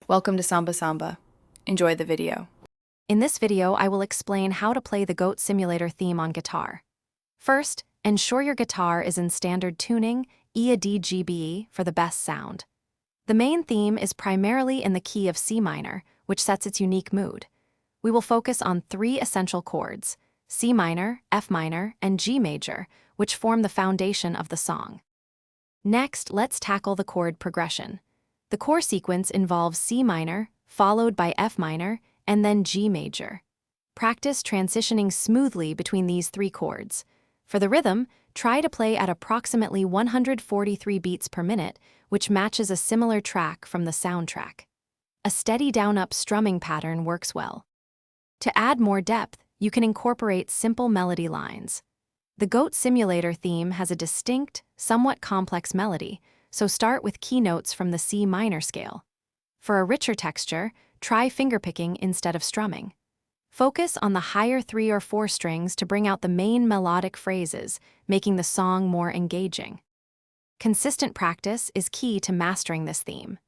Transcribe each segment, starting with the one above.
Welcome to Samba Samba. Enjoy the video. In this video, I will explain how to play the Goat Simulator theme on guitar. First, ensure your guitar is in standard tuning, E-A-D-G-B-E, for the best sound. The main theme is primarily in the key of C minor, which sets its unique mood. We will focus on three essential chords, C minor, F minor, and G major, which form the foundation of the song. Next, let's tackle the chord progression. The core sequence involves C minor, followed by F minor, and then G major. Practice transitioning smoothly between these three chords. For the rhythm, try to play at approximately 143 beats per minute, which matches a similar track from the soundtrack. A steady down-up strumming pattern works well. To add more depth, you can incorporate simple melody lines. The Goat Simulator theme has a distinct, somewhat complex melody, so start with keynotes from the C minor scale. For a richer texture, try fingerpicking instead of strumming. Focus on the higher 3 or 4 strings to bring out the main melodic phrases, making the song more engaging. Consistent practice is key to mastering this theme.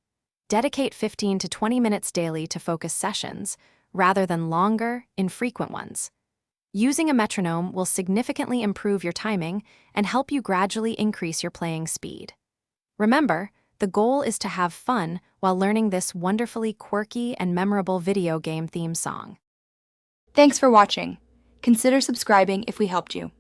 Dedicate 15 to 20 minutes daily to focus sessions, rather than longer, infrequent ones. Using a metronome will significantly improve your timing and help you gradually increase your playing speed. Remember, the goal is to have fun while learning this wonderfully quirky and memorable video game theme song. Thanks for watching. Consider subscribing if we helped you.